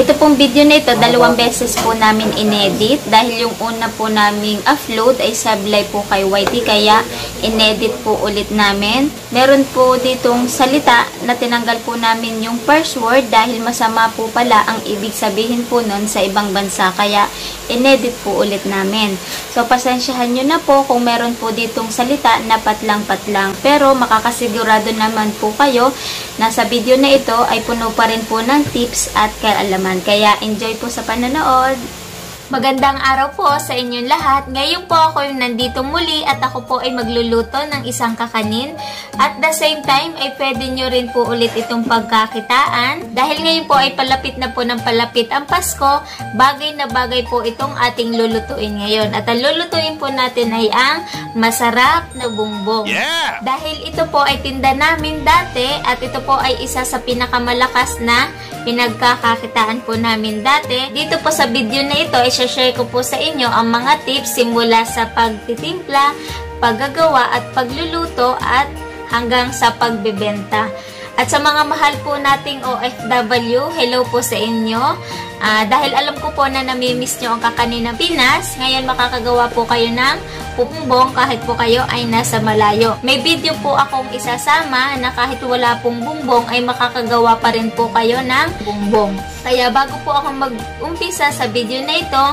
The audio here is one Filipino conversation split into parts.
Ito pong video na ito, 2 beses po namin inedit dahil yung una po naming upload ay sablay po kay YT kaya inedit po ulit namin. Meron po ditong salita na tinanggal po namin yung first word dahil masama po pala ang ibig sabihin po nun sa ibang bansa kaya inedit po ulit namin. So pasensyahan nyo na po kung meron po ditong salita na patlang-patlang pero makakasigurado naman po kayo na sa video na ito ay puno pa rin po ng tips at kaalaman. Kaya enjoy po sa panonood. Magandang araw po sa inyong lahat. Ngayon po ako yung nandito muli at ako po ay magluluto ng isang kakanin. At the same time ay pwede nyo rin po ulit itong pagkakitaan. Dahil ngayon po ay palapit na po ng palapit ang Pasko, bagay na bagay po itong ating lulutuin ngayon. At ang lulutuin po natin ay ang masarap na bongbong. Yeah! Dahil ito po ay tinda namin dati at ito po ay isa sa pinakamalakas na pinagkakakitaan po namin dati. Dito po sa video na ito ay share ko po sa inyo ang mga tips simula sa pagtitimpla, paggagawa at pagluluto at hanggang sa pagbebenta. At sa mga mahal po nating OFW, hello po sa inyo. Dahil alam ko po na namimiss nyo ang kakanin ng Pinas, ngayon makakagawa po kayo ng bongbong kahit po kayo ay nasa malayo. May video po akong isasama na kahit wala pong bongbong ay makakagawa pa rin po kayo ng bongbong. Kaya bago po ako mag-umpisa sa video na ito,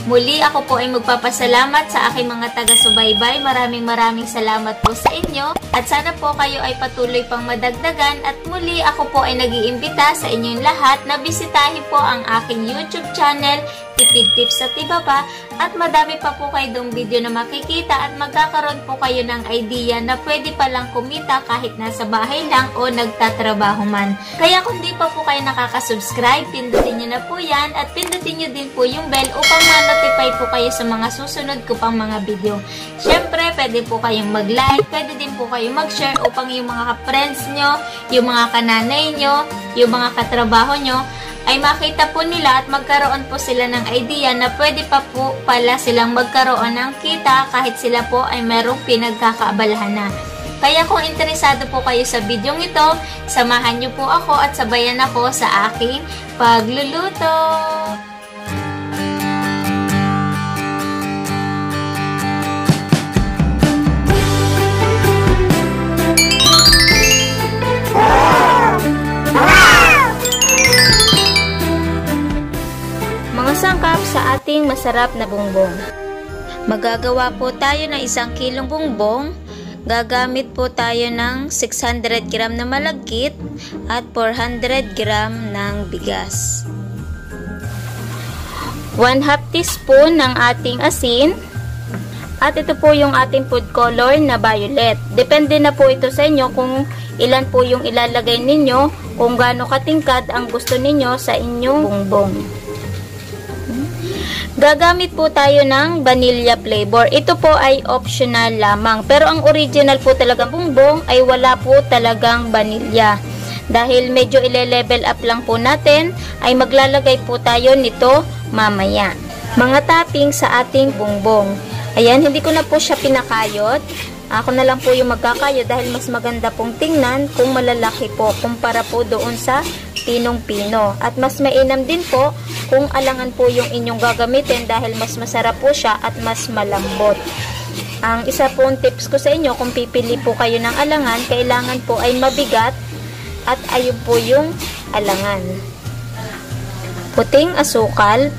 muli ako po ay magpapasalamat sa aking mga taga-subaybay. Maraming salamat po sa inyo. At sana po kayo ay patuloy pang madagdagan. At muli ako po ay nag-iimbita sa inyong lahat na bisitahin po ang aking YouTube channel, Tipid Tips sa Tibaba. At madami pa po kayo dong video na makikita at magkakaroon po kayo ng idea na pwede palang kumita kahit nasa bahay lang o nagtatrabaho man. Kaya kung di pa po kayo nakaka-subscribe, pindutin nyo na po yan at pindutin nyo din po yung bell upang ma-notify po kayo sa mga susunod ko pang mga video. Syempre, pwede po kayong mag-like, pwede din po kayong mag-share upang yung mga friends nyo, yung mga kananay nyo, yung mga katrabaho nyo, ay makita po nila at magkaroon po sila ng idea na pwede pa po pala silang magkaroon ng kita kahit sila po ay merong pinagkakaabalahan na. Kaya kung interesado po kayo sa video ito, samahan niyo po ako at sabayan ako sa aking pagluluto. Sangkap sa ating masarap na bongbong. Magagawa po tayo ng 1 kilong bongbong. Gagamit po tayo ng 600 gram na malagkit at 400 gram ng bigas. 1/2 teaspoon ng ating asin. At ito po yung ating food color na violet. Depende na po ito sa inyo kung ilan po yung ilalagay ninyo, kung gaano katingkad ang gusto ninyo sa inyong bongbong. Gagamit po tayo ng vanilla flavor. Ito po ay optional lamang. Pero ang original po talagang bongbong ay wala po talagang vanilla. Dahil medyo ile-level up lang po natin, ay maglalagay po tayo nito mamaya. Mga topping sa ating bongbong. Ayan, hindi ko na po siya pinakayot. Ako na lang po yung magkakayod dahil mas maganda pong tingnan kung malalaki po kumpara po doon sa pinong-pino. At mas mainam din po kung alangan po yung inyong gagamitin dahil mas masarap po siya at mas malambot. Ang isa pong tips ko sa inyo, kung pipili po kayo ng alangan, kailangan po ay mabigat at ayun po yung alangan. Puting asukal.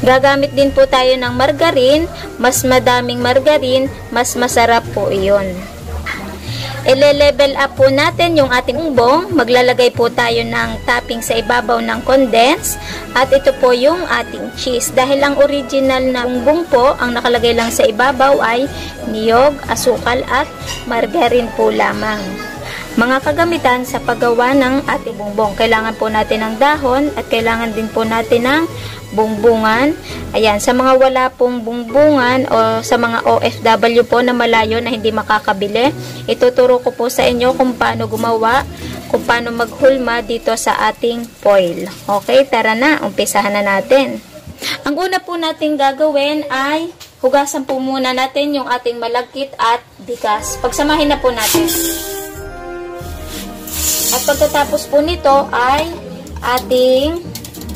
Gagamit din po tayo ng margarine. Mas madaming margarine, mas masarap po iyon. Ile-level up po natin yung ating bongbong. Maglalagay po tayo ng topping sa ibabaw ng condense. At ito po yung ating cheese. Dahil ang original na bongbong po, ang nakalagay lang sa ibabaw ay niyog, asukal at margarine po lamang. Mga kagamitan sa paggawa ng ating bongbong. Kailangan po natin ng dahon at kailangan din po natin ng bongbongan. Ayan, sa mga wala pong bongbongan o sa mga OFW po na malayo na hindi makakabili, ituturo ko po sa inyo kung paano gumawa, kung paano maghulma dito sa ating foil. Okay, tara na, umpisahan na natin. Ang una po natin gagawin ay hugasan po muna natin yung ating malagkit at bigas. Pagsamahin na po natin. At pagkatapos po nito ay ating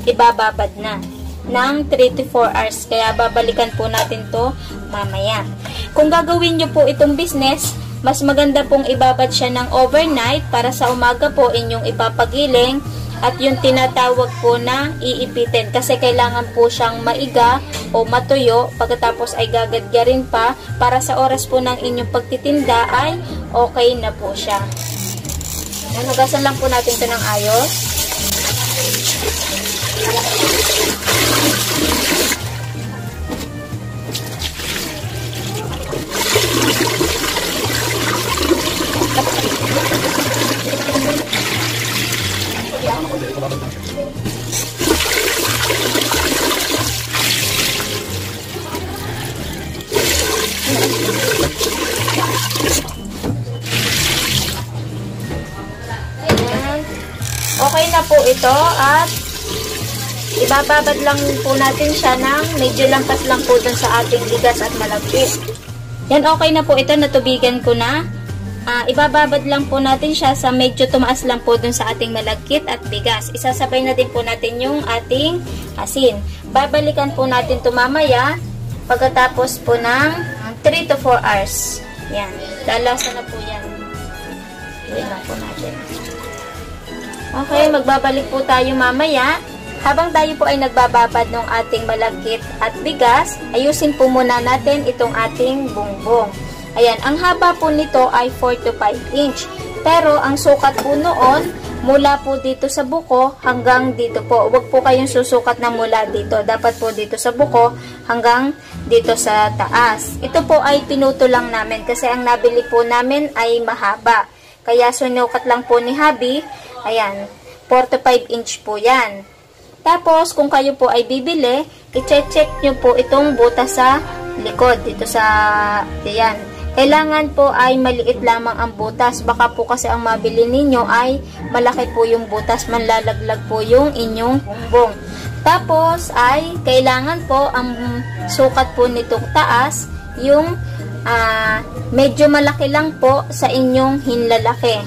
ibababad na ng 3 to 4 hours. Kaya babalikan po natin to mamaya. Kung gagawin nyo po itong business, mas maganda pong ibabad siya ng overnight para sa umaga po inyong ipapagiling at yung tinatawag po na iipitin. Kasi kailangan po siyang maiga o matuyo pagkatapos ay gagadyarin pa para sa oras po ng inyong pagtitinda ay okay na po siya. Hugasan lang po natin ito ng ayos. Okay na po ito at ibababad lang po natin siya ng medyo lampas lang po dun sa ating bigas at malagkit. Yan, okay na po ito, natubigan ko na. Ibababad lang po natin siya sa medyo tumaas lang po dun sa ating malagkit at bigas. Isasabay na din po natin yung ating asin. Babalikan po natin ito mamaya pagkatapos po ng 3 to 4 hours. Yan, lalasa na po yan. Tuloy lang po natin. Okay, magbabalik po tayo mamaya. Habang tayo po ay nagbababad ng ating malagkit at bigas, ayusin po muna natin itong ating bongbong. Ayan, ang haba po nito ay 4 to 5 inch. Pero ang sukat po noon, mula po dito sa buko hanggang dito po. Huwag po kayong susukat na mula dito. Dapat po dito sa buko hanggang dito sa taas. Ito po ay pinuto lang namin kasi ang nabili po namin ay mahaba. Kaya sinukat lang po ni Habi. Ayan, 4 to 5 inch po yan. Tapos, kung kayo po ay bibili, i-check nyo po itong butas sa likod. Dito sa, yan. Kailangan po ay maliit lamang ang butas. Baka po kasi ang mabili ninyo ay malaki po yung butas. Manlalaglag po yung inyong bongbong. Tapos, ay kailangan po ang sukat po nitong taas, yung medyo malaki lang po sa inyong hinlalaki.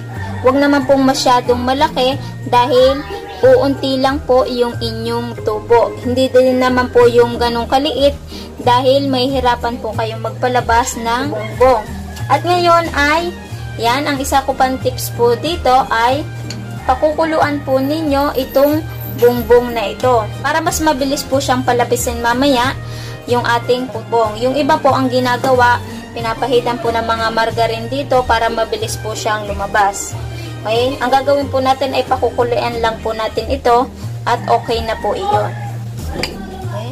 Huwag naman pong masyadong malaki dahil uunti lang po yung inyong tubo. Hindi din naman po yung ganong kaliit dahil may hirapan po kayong magpalabas ng bongbong. At ngayon ay, yan, ang isa ko pang tips po dito ay pakukuluan po ninyo itong bongbong na ito. Para mas mabilis po siyang palapisin mamaya yung ating bongbong. Yung iba po ang ginagawa, pinapahitan po ng mga margarine dito para mabilis po siyang lumabas. Okay? Ang gagawin po natin ay pakukuluan lang po natin ito at okay na po iyon. Okay?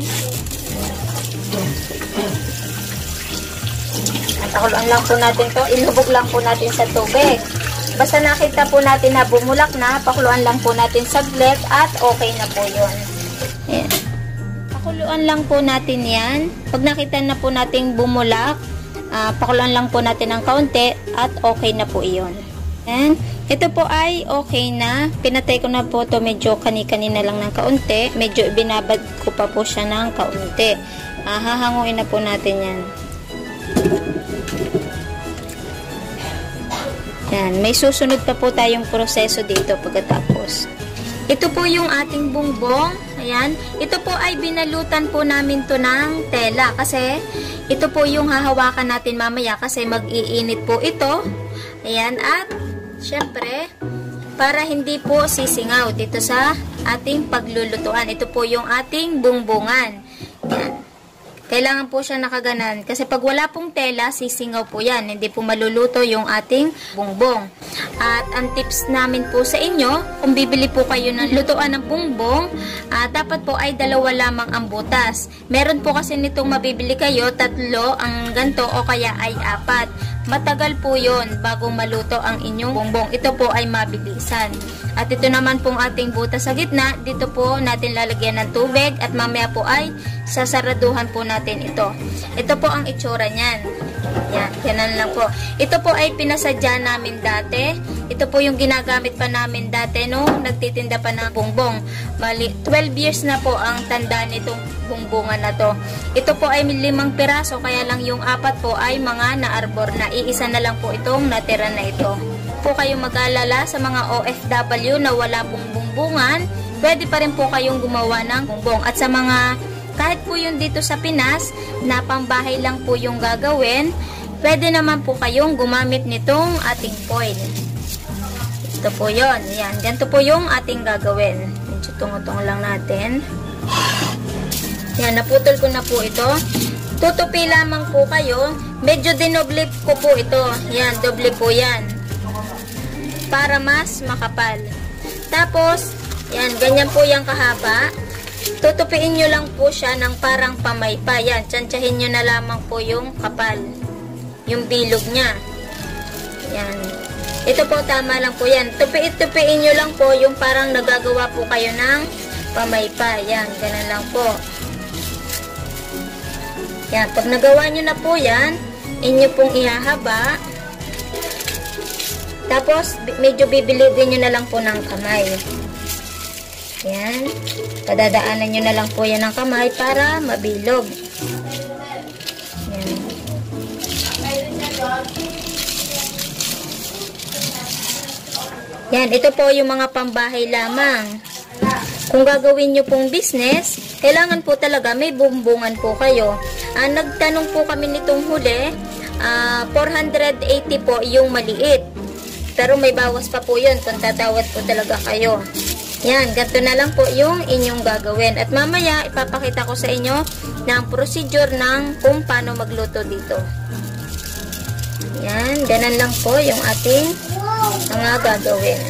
Pakuluan lang po natin to. Ilubog lang po natin sa tubig. Basta nakita po natin na bumulak na, pakuluan lang po natin saglit at okay na po yun. Ayan. Pakuluan lang po natin yan. Pag nakita na po natin bumulak, pakuluan lang po natin ng kaunti at okay na po iyon. Ayan. Ito po ay okay na. Pinatay ko na po ito medyo kani-kanina lang ng kaunti. Medyo binabad ko pa po siya ng kaunti. Hahanguin na po natin yan. Yan. May susunod pa po tayong proseso dito pagkatapos. Ito po yung ating bongbong. Ayan. Ito po ay binalutan po namin to ng tela. Kasi ito po yung hahawakan natin mamaya kasi mag-iinit po ito. Ayan. At syempre, para hindi po sisingaw dito sa ating paglulutuan. Ito po yung ating bongbongan. Yan. Kailangan po siya nakaganan. Kasi pag wala pong tela, sisingaw po yan. Hindi po maluluto yung ating bongbong. At ang tips namin po sa inyo, kung bibili po kayo ng lutuan ng bongbong, dapat po ay 2 lamang ang butas. Meron po kasi nitong mabibili kayo, 3 ang ganto o kaya ay 4. Matagal po yon bago maluto ang inyong bongbong. Ito po ay mabilisan. At ito naman pong ating butas sa gitna, dito po natin lalagyan ng tubig at mamaya po ay sasaraduhan po natin ito. Ito po ang itsura niyan. Yan, ganun lang po. Ito po ay pinasadya namin dati. Ito po yung ginagamit pa namin dati no, nagtitinda pa ng bongbong. Mali, 12 years na po ang tanda nitong bongbongan na to. Ito po ay 5 piraso, kaya lang yung 4 po ay mga naarbor na. Iisa na lang po itong natira na ito. Po kayo mag-alala sa mga OFW na wala pong bongbongan, pwede pa rin po kayong gumawa ng bongbong. At sa mga, kahit po yun dito sa Pinas, na pambahay lang po yung gagawin, pwede naman po kayong gumamit nitong ating foil. Ito po yun. Yan. Ganito po yung ating gagawin. Medyo tungotong lang natin. Yan. Naputol ko na po ito. Tutupi lamang po kayo. Medyo dinoble ko po ito. Yan. Doble po yan. Para mas makapal. Tapos, yan. Ganyan po yung kahaba. Tutupiin nyo lang po siya ng parang pamaypa. Yan. Tsansyahin nyo na lamang po yung kapal. Yung bilog niya. Yan. Ito po, tama lang po yan. Tupiin nyo lang po yung parang nagagawa po kayo ng pamaypa. Yan, ganun lang po. Yan, pag nagawa nyo na po yan, inyo pong ihahaba. Tapos, medyo bibilidin nyo na lang po ng kamay. Yan. Padadaanan nyo na lang po yan ng kamay para mabilog. Yan. Yan, ito po yung mga pambahay lamang. Kung gagawin nyo pong business, kailangan po talaga may bumbungan po kayo. Nagtanong po kami nitong huli, 480 po yung maliit. Pero may bawas pa po yun kung tatawad po talaga kayo. Yan, ganito na lang po yung inyong gagawin. At mamaya, ipapakita ko sa inyo ng procedure ng kung paano magluto dito. Yan, ganun lang po yung ating mga gagawin.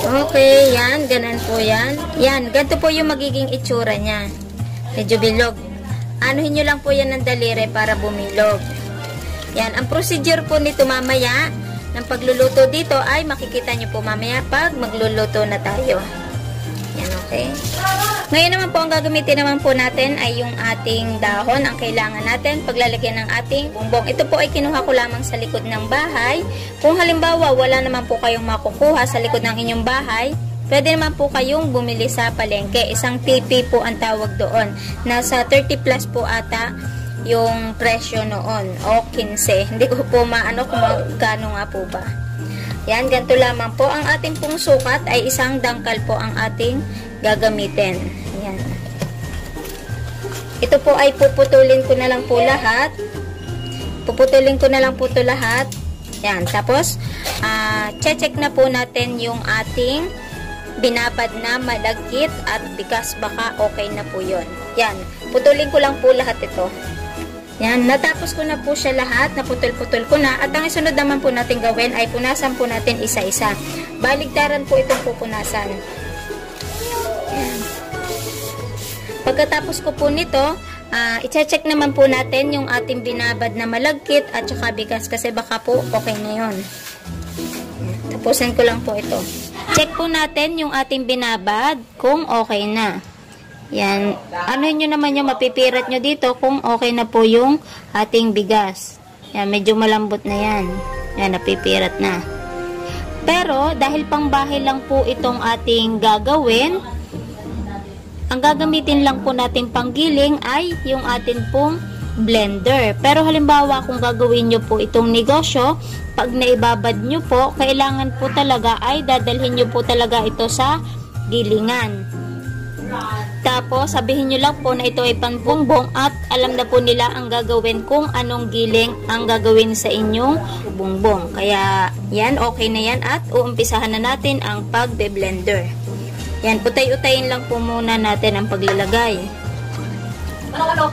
Okay, yan, ganun po yan. Yan, ganito po yung magiging itsura niya. Medyo bilog. Anuhin nyo lang po yan ng daliri para bumilog. Yan, ang procedure po nito mamaya ng pagluluto dito ay makikita nyo po mamaya pag magluluto na tayo. Yan, okay. Ngayon naman po, ang gagamitin naman po natin ay yung ating dahon. Ang kailangan natin, paglalagyan ng ating bongbong. Ito po ay kinuha ko lamang sa likod ng bahay. Kung halimbawa, wala naman po kayong makukuha sa likod ng inyong bahay, pwede naman po kayong bumili sa palengke. Isang pipi po ang tawag doon. Nasa 30 plus po ata yung presyo noon. O 15. Hindi ko po maano kung magkano nga po ba. Yan, ganito lamang po. Ang ating pong sukat ay isang dangkal po ang ating gagamitin. Yan. Ito po ay puputulin ko na lang po lahat. Puputulin ko na lang po ito lahat. Yan. Tapos, check na po natin yung ating binabad na malagkit at bigas. Baka okay na po yun. Yan. Putulin ko lang po lahat ito. Yan, natapos ko na po siya lahat, naputol-putol ko na, at ang isunod naman po natin gawin ay punasan po natin isa-isa. Baligtaran po itong pupunasan. Yan. Pagkatapos ko po nito, i-check naman po natin yung ating binabad na malagkit at saka bigas kasi baka po okay na yun. Tapusin ko lang po ito. Check po natin yung ating binabad kung okay na. Yan. Ano nyo naman yung mapipirat nyo dito kung okay na po yung ating bigas. Yan, medyo malambot na yan. Yan, napipirat na. Pero, dahil pangbahay lang po itong ating gagawin, ang gagamitin lang po natin panggiling ay yung atin pong blender. Pero halimbawa, kung gagawin nyo po itong negosyo, pag naibabad nyo po, kailangan po talaga ay dadalhin nyo po talaga ito sa gilingan. Tapos, sabihin nyo lang po na ito ay panbongbong at alam na po nila ang gagawin kung anong giling ang gagawin sa inyong bongbong. Kaya, yan, okay na yan at uumpisahan na natin ang pagbe-blender. Yan, utay-utayin lang po muna natin ang paglalagay. Ano?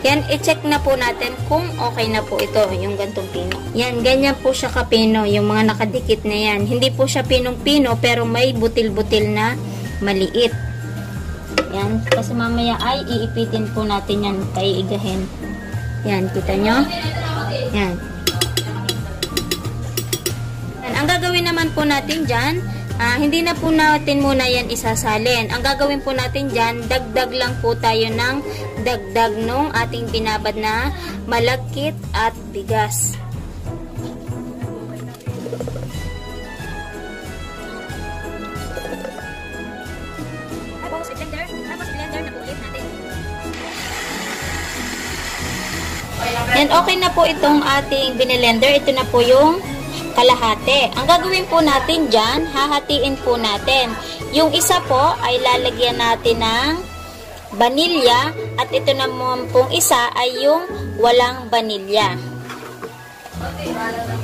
Yan, i-check na po natin kung okay na po ito, yung gantong pino. Yan, ganyan po siya kapino, yung mga nakadikit na yan. Hindi po siya pinong-pino, pero may butil-butil na maliit. Yan, kasi mamaya ay iipitin po natin yan, paiigahin. Yan, kita nyo? Yan. Yan, ang gagawin naman po natin dyan, hindi na po natin muna yan isasalin. Ang gagawin po natin dyan, dagdag lang po tayo ng dagdag nung ating binabad na malagkit at bigas. Tapos i-blender. Tapos blender na po ulit natin. Yan, okay na po itong ating binilender. Ito na po yung kalahati. Ang gagawin po natin dyan, hahatiin po natin. Yung isa po ay lalagyan natin ng vanilya at ito naman pong isa ay yung walang vanilya.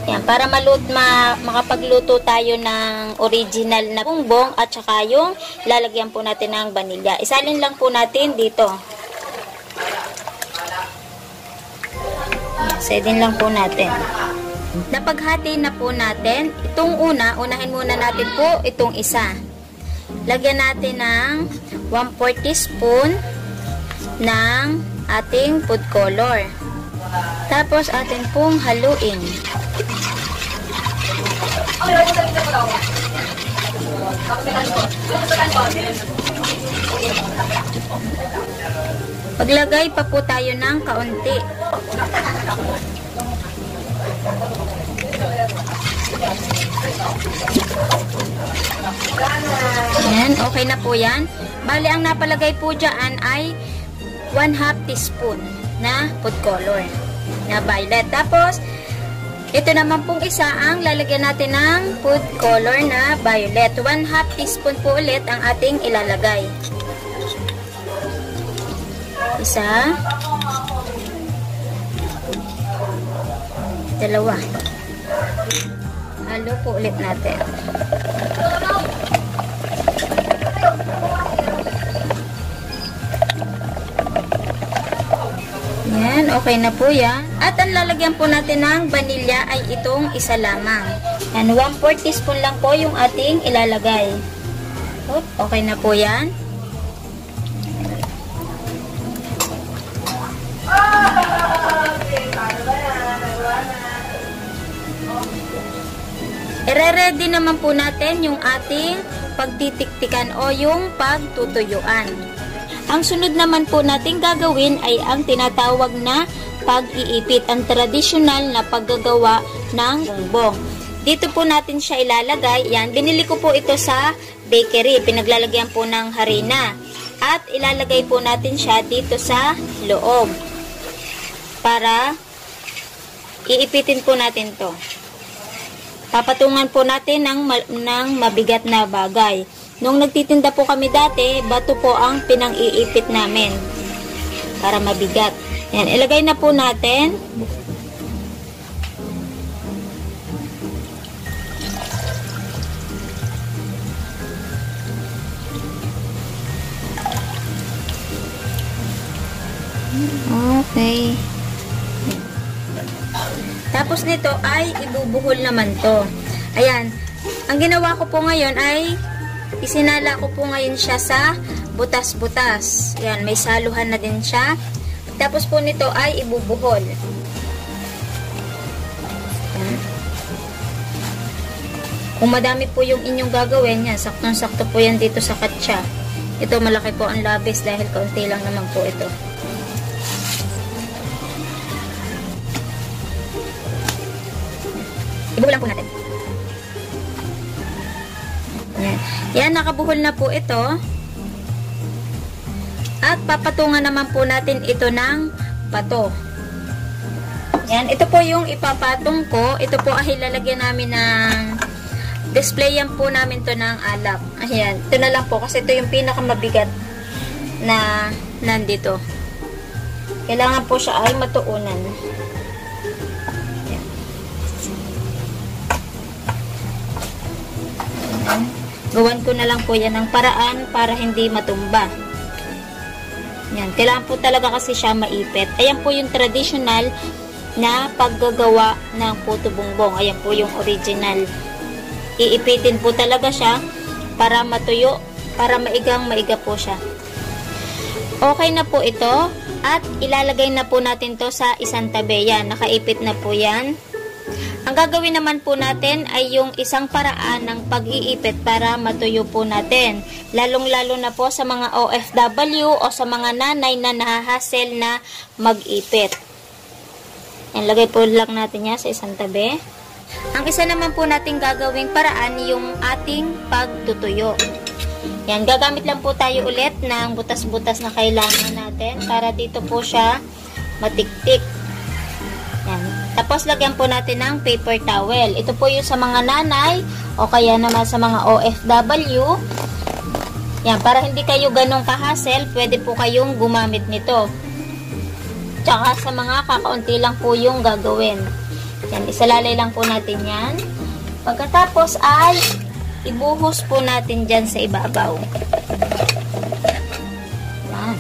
Yan, para makapagluto tayo ng original na bongbong at saka yung lalagyan po natin ng vanilya. Isalin lang po natin dito. Sedin lang po natin. Napaghati na po natin. Itong unahin muna natin po itong isa. Lagyan natin ng 1/4 teaspoon ng ating food color. Tapos atin pong haluin. Paglagay pa po tayo ng kaunti. Yan, okay na po yan. Bali, ang napalagay po dyan ay 1/2 teaspoon na food color na violet. Tapos, ito naman pong isa ang lalagyan natin ng food color na violet. 1/2 teaspoon po ulit ang ating ilalagay. Isa. Dalawa. Halo po ulit natin. Yan, okay na po yan. At ang lalagyan po natin ng vanilya ay itong isa lamang. Yan, 1/4 teaspoon lang po yung ating ilalagay. Okay na po yan. Ire-ready naman po natin yung ating pagtitiktikan o yung pagtutuyuan. Ang sunod naman po natin gagawin ay ang tinatawag na pag-iipit, ang tradisyonal na paggagawa ng bongbong. Dito po natin siya ilalagay. Yan, binili ko po ito sa bakery. Pinaglalagyan po ng harina. At ilalagay po natin siya dito sa loob. Para iipitin po natin to. Papatungan po natin ng mabigat na bagay. Nung nagtitinda po kami dati, bato po ang pinang-iipit namin. Para mabigat. Yan, ilagay na po natin. Okay. Tapos nito ay ibubuhol naman to. Ayan. Ang ginawa ko po ngayon ay isinala ko po ngayon siya sa butas-butas. Ayan. May saluhan na din siya. Tapos po nito ay ibubuhol. Ayan. Kung madami po yung inyong gagawin, yan. Saktong-sakto po yan dito sa katsa. Ito malaki po ang labis dahil kaunti lang naman po ito. Ibuhol lang po natin. Yan. Yan, nakabuhol na po ito. At papatungan naman po natin ito ng bato. Yan, ito po yung ipapatong ko. Ito po ay lalagyan namin ng displayan po namin to ng alak. Ayan, ito na lang po kasi ito yung pinakamabigat na nandito. Kailangan po siya ay matuunan. Gawan ko na lang po yan ng paraan para hindi matumba. Yan. Kailangan po talaga kasi siya maipit. Ayan po yung traditional na paggagawa ng puto bongbong. Ayan po yung original. Iipitin po talaga siya para matuyo, para maigang-maiga po siya. Okay na po ito. At ilalagay na po natin to sa isang tabi. Yan. Nakaipit na po yan. Ang gagawin naman po natin ay yung isang paraan ng pag-iipit para matuyo po natin. Lalong-lalo na po sa mga OFW o sa mga nanay na nahahasel na mag-ipit. Yan, lagay po lang natin yan sa isang tabi. Ang isa naman po natin gagawing paraan yung ating pagtutuyo. Yan, gagamit lang po tayo ulit ng butas-butas na kailangan natin para dito po siya matiktik. Yan. Tapos, lagyan po natin ng paper towel. Ito po yung sa mga nanay o kaya naman sa mga OFW. Yan, para hindi kayo ganong kahasel, pwede po kayong gumamit nito. Tsaka sa mga kakaunti lang po yung gagawin. Yan, isalalay lang po natin yan. Pagkatapos ay ibuhos po natin dyan sa ibabaw. Yan.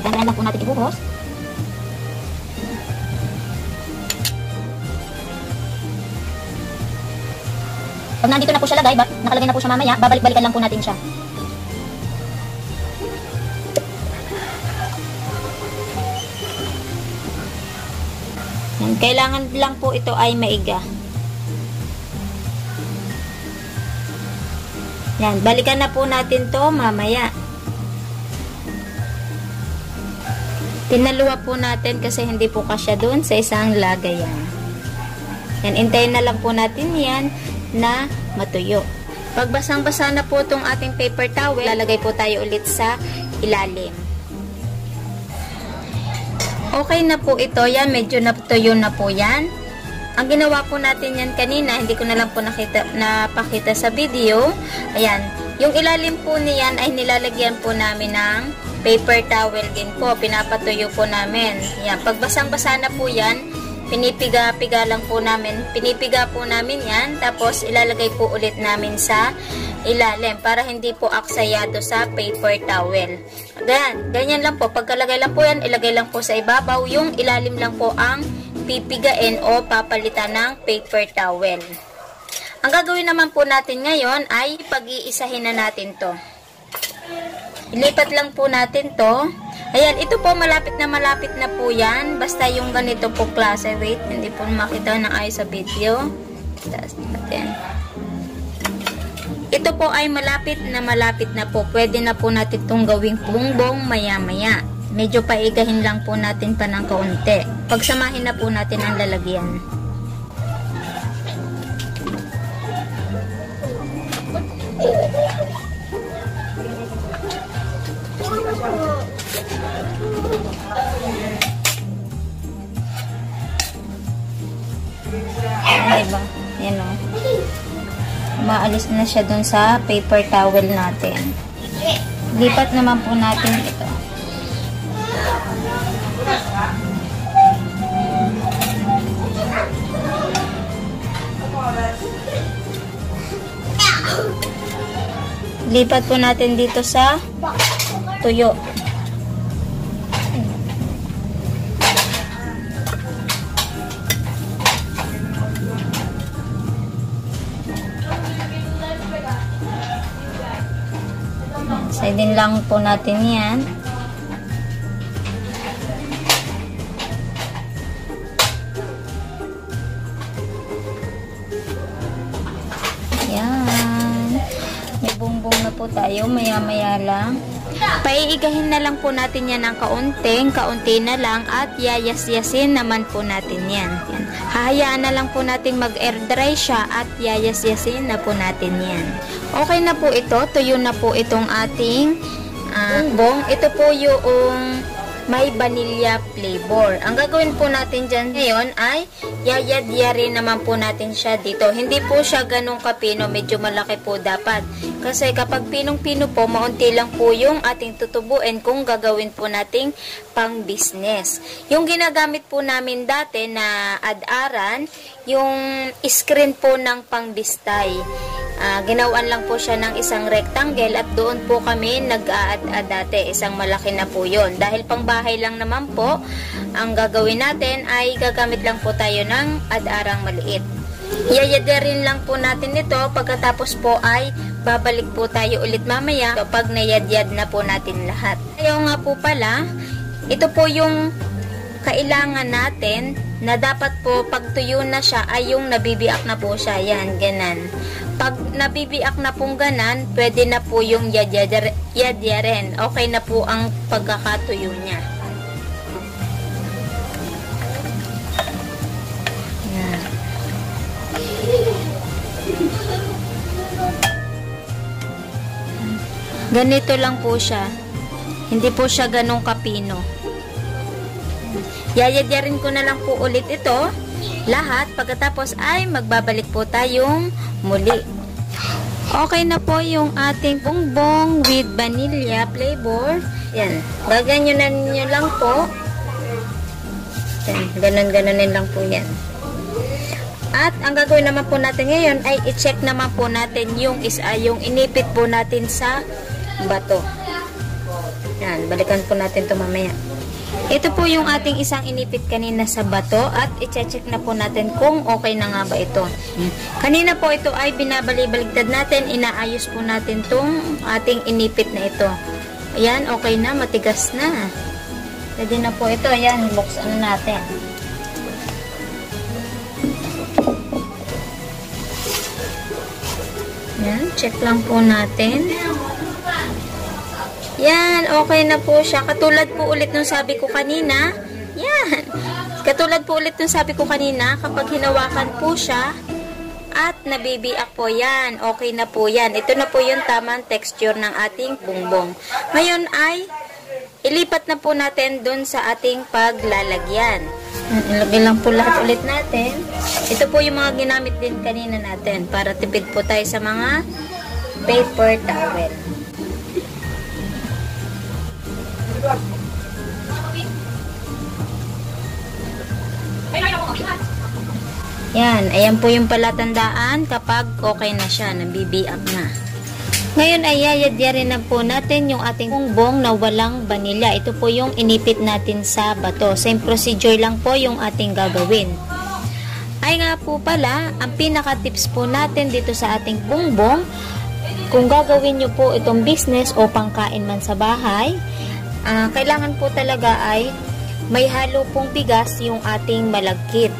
Yan lang po natin ibuhos. Pag nandito na po siya lagay, nakalagay na po siya mamaya, babalik-balikan lang po natin siya. Yan, kailangan lang po ito ay maiga. Yan, balikan na po natin to mamaya. Tinaluwa po natin kasi hindi po kasya doon sa isang lagayan. Yan, intayin na lang po natin yan na matuyo. Pag basang-basa na po itong ating paper towel, lalagay po tayo ulit sa ilalim. Okay na po ito. Yan, medyo natuyo na po yan. Ang ginawa po natin yan kanina, hindi ko na lang po napakita sa video. Ayan, yung ilalim po niyan ay nilalagyan po namin ng paper towel din po. Pinapatuyo po namin. Ayan, pag basang-basa na po yan, pinipiga-piga lang po namin. Pinipiga po namin yan, tapos ilalagay po ulit namin sa ilalim para hindi po aksayado sa paper towel. Ganyan lang po. Pagkalagay lang po yan, ilagay lang po sa ibabaw. Yung ilalim lang po ang pipigain o papalitan ng paper towel. Ang gagawin naman po natin ngayon ay pag-iisahin na natin to. Ilipat lang po natin to. Ayan, ito po malapit na po yan. Basta yung ganito po klase. Wait, hindi po makita ng ayos sa video. Ito po ay malapit na po. Pwede na po natin itong gawing bongbong maya-maya. Medyo paigahin lang po natin pa ng kaunti. Pagsamahin na po natin ang lalagyan. Diba? Yan o. Maalis na siya dun sa paper towel natin. Lipat naman po natin ito. Lipat po natin dito sa tuyo. Sidin lang po natin yan. Yan. May bumbong na po tayo. Maya-maya lang. Paiigahin na lang po natin yan ng kaunti na lang at yayas-yasin naman po natin yan. Yan. Hahayaan na lang po natin mag-air dry siya at yayas-yasin na po natin yan. Okay na po ito. Tuyo na po itong ating bong. Ito po yung may vanilla flavor. Ang gagawin po natin dyan ngayon ay yayadyarin naman po natin siya dito. Hindi po siya ganong kapino. Medyo malaki po dapat. Kasi kapag pinong-pino po, maunti lang po yung ating tutubuin kung gagawin po nating pang business. Yung ginagamit po namin dati na adaran, yung screen po ng pang bistay. Ginawan lang po siya ng isang rectangle at doon po kami nag-aad dati. Isang malaki na po yun. Dahil pang bahay lang naman po, ang gagawin natin ay gagamit lang po tayo ng adarang maliit. Yayadarin lang po natin ito. Pagkatapos po ay babalik po tayo ulit mamaya pag nayadyad na po natin lahat. Ayaw nga po pala, ito po yung kailangan natin na dapat po pag tuyo na siya ay yung nabibiak na po siya. Yan, ganan. Pag nabibiak na pong ganan, pwede na po yung yadyarin. Okay na po ang pagkakatuyo niya. Yan. Ganito lang po siya. Hindi po siya ganong kapino. Yayadyarin ko na lang po ulit ito. Lahat. Pagkatapos ay magbabalik po tayong muli. Okay na po yung ating bongbong with vanilla flavor. Yan. Gaganyanan nyo lang po. Yan. Ganon-ganonin lang po yan. At ang gagawin naman po natin ngayon ay i-check naman po natin yung inipit po natin sa bato. Yan. Balikan po natin ito mamaya. Ito po yung ating isang inipit kanina sa bato at i-check na po natin kung okay na nga ba ito. Kanina po ito ay binabalibaligtad natin, inaayos po natin tong ating inipit na ito. Ayan, okay na, matigas na. Pwede na po ito, ayan, buksan natin. Ayan, check lang po natin. Yan, okay na po siya. Katulad po ulit nung sabi ko kanina. Yan. Katulad po ulit nung sabi ko kanina, kapag hinawakan po siya at nabibiak po yan, okay na po yan. Ito na po yung tamang texture ng ating bongbong. Ngayon ay ilipat na po natin dun sa ating paglalagyan. Ilagay lang po lahat ulit natin. Ito po yung mga ginamit din kanina natin para tipid po tayo sa mga paper towel. Yan, ayan po yung palatandaan kapag okay na siya, nabibiak na. Ngayon ay yayadyarin na po natin yung ating bongbong na walang vanilla. Ito po yung inipit natin sa bato. Same procedure lang po yung ating gagawin. Ay nga po pala, ang pinaka-tips po natin dito sa ating bongbong, kung gagawin nyo po itong business o pangkain man sa bahay, kailangan po talaga ay may halo pong bigas yung ating malagkit.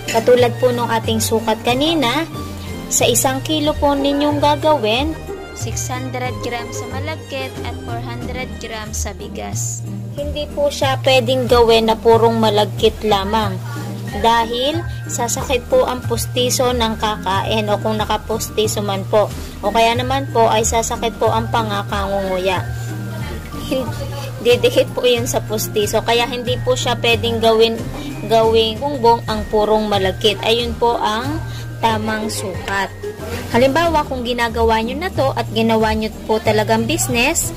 Katulad po nung ating sukat kanina, sa 1 kilo po ninyong gagawin, 600 grams sa malagkit at 400 grams sa bigas. Hindi po siya pwedeng gawin na purong malagkit lamang. Dahil sasakit po ang pustiso ng kakain o kung nakapustiso man po. O kaya naman po ay sasakit po ang pangakangunguya. Didikit po yun sa pustiso. Kaya hindi po siya pwedeng gawing bongbong ang purong malagkit. Ayun po ang tamang sukat. Halimbawa, kung ginagawa nyo na to at ginawa nyo po talagang business,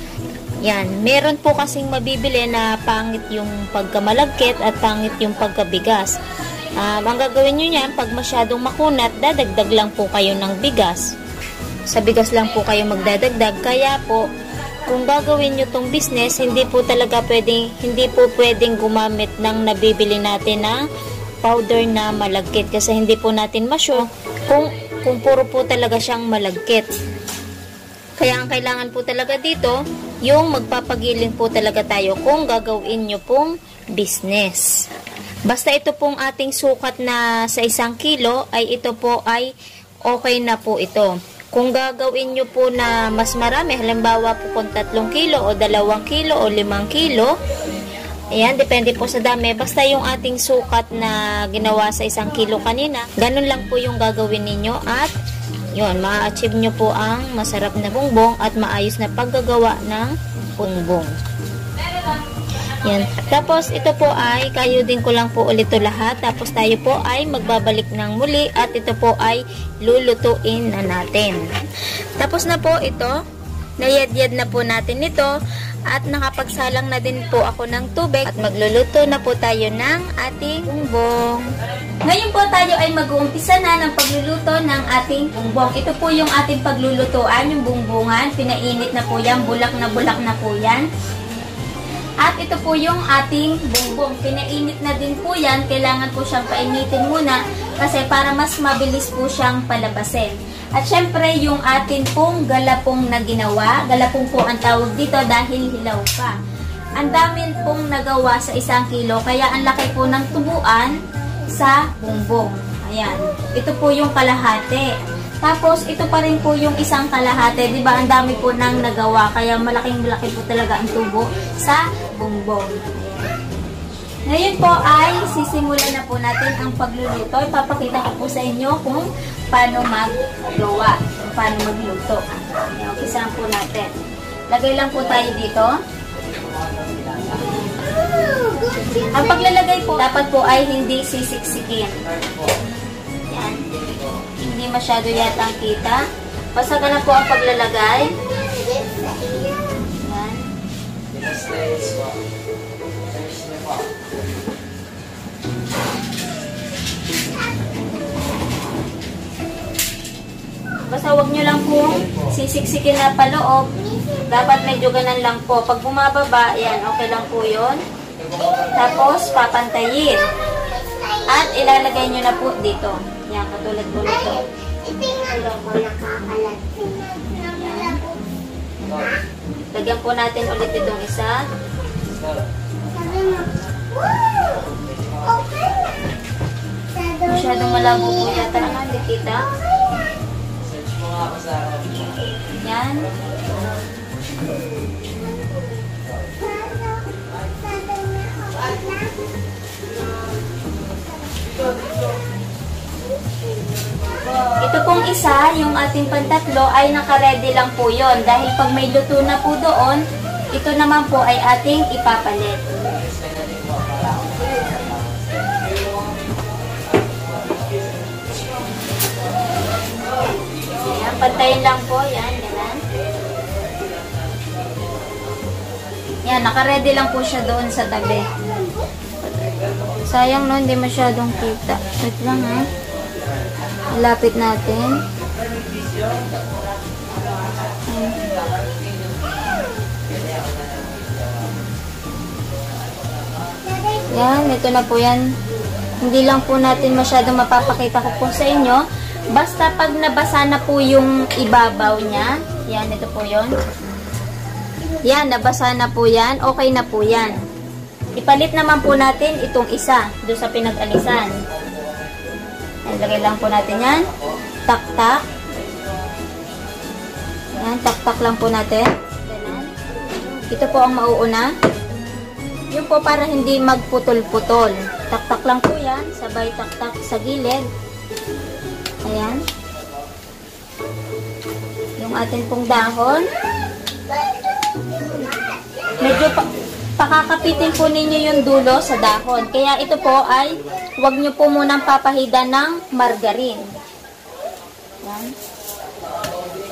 yan, meron po kasing mabibili na pangit yung pagkamalagkit at pangit yung pagkabigas. Ang gagawin nyo yan, pag masyadong makunat, dadagdag lang po kayo ng bigas. Sa bigas lang po kayo magdadagdag. Kaya po, kung gagawin nyo tong business, hindi po pwedeng gumamit ng nabibili natin na powder na malagkit. Kasi hindi po natin ma-sure kung puro po talaga siyang malagkit. Kaya ang kailangan po talaga dito, yung magpapagiling po talaga tayo kung gagawin nyo pong business. Basta ito pong ating sukat na sa 1 kilo, ay ito po ay okay na po ito. Kung gagawin nyo po na mas marami, halimbawa po kung 3 kilo o 2 kilo o 5 kilo, ayan, depende po sa dami. Basta yung ating sukat na ginawa sa 1 kilo kanina, ganun lang po yung gagawin ninyo at yun, ma-achieve nyo po ang masarap na bongbong at maayos na paggagawa ng bongbong. Yan. Tapos, ito po ay, kayudin ko lang po ulit ito lahat. Tapos, tayo po ay magbabalik ng muli at ito po ay lulutuin na natin. Tapos na po ito. Nayadyad na po natin ito. At nakapagsalang na din po ako ng tubig. At magluluto na po tayo ng ating bongbong. Ngayon po tayo ay mag-uumpisa na ng pagluluto ng ating bongbong. Ito po yung ating paglulutuan, yung bongbongan. Pinainit na po yan. Bulak na po yan. At ito po yung ating bongbong. Pinainit na din po yan. Kailangan po siyang painitin muna kasi para mas mabilis po siyang palabasin. At syempre, yung atin pong galapong na ginawa. Galapong po ang tawag dito dahil hilaw pa. Ang dami pong nagawa sa 1 kilo. Kaya ang laki po ng tubuan sa bongbong. Ayan. Ito po yung kalahati. Tapos, ito pa rin po yung isang kalahati. Diba? Ang dami po nang nagawa. Kaya malaking-malaki po talaga ang tubo sa bongbong. Ngayon po ay sisimulan na po natin ang pagluluto. Ipapakita ko po sa inyo kung paano maggawa. Paano magluto. Ayan, umpisahan po natin. Lagay lang po tayo dito. Ang paglalagay po, dapat po ay hindi sisiksikin. Yan. Hindi masyado yata ang kita. Basta ka na po ang paglalagay. Yan. Basta huwag nyo lang po sisiksikin na paloob. Dapat medyo ganan lang po. Pag bumababa, yan, okay lang po yun. Tapos, papantayin. At ilalagay nyo na po dito. Yan, katulad po nito. Yan. Lagyan po natin ulit itong isa. Masyadong malabo po yata. Hindi kita. Yan. Ito pong isa, yung ating pantatlo, ay naka-ready lang po yon. Dahil pag may luto na po doon, ito naman po ay ating ipapalit. Ayan, pantayin lang po. Yan, ganun. Yan, naka-ready lang po siya doon sa tabi. Sayang no, hindi masyadong kita. Wait lang ha. Lapit natin. Yan, ito na po yan. Hindi lang po natin masyadong mapapakita ko po sa inyo. Basta pag nabasa na po yung ibabaw niya. Yan, ito po yun. Yan, nabasa na po yan. Okay na po yan. Ipalit naman po natin itong isa doon sa pinag-alisan. Lagay lang po natin yan. Tak-tak. Yan, tak-tak lang po natin. Ganun. Ito po ang mauuna. Yun po para hindi magputol-putol. Tak-tak lang po yan. Sabay tak-tak sa gilid. Ayan. Yung atin pong dahon. Medyo pakakapitin po ninyo yung dulo sa dahon. Kaya ito po ay huwag nyo po munang papahida ng margarine. Yan.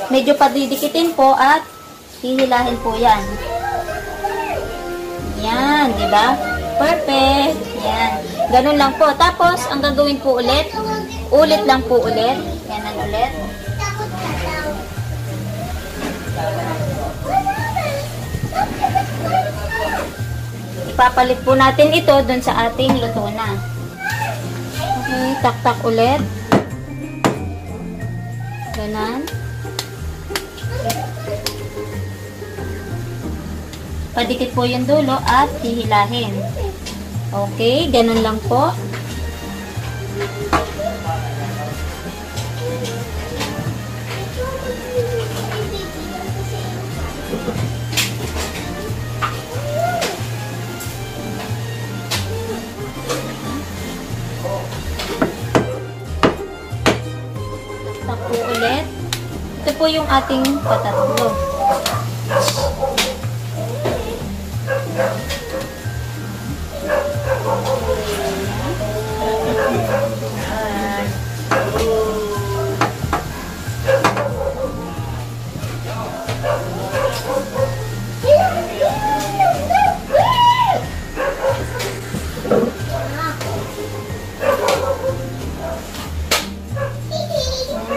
Medyo padidikitin po at hihilahin po yan. Yan, di ba? Perfect. Yan. Ganun lang po. Tapos, ang gagawin po ulit, ulit lang po ulit. Yan ang ulit. Ipapalit po natin ito dun sa ating luto na. Okay, tak-tak ulit. Ganon. Padikit po yung dulo at hihilahin. Okay, ganun lang po. Tak po ulit. Ito po yung ating patatlo.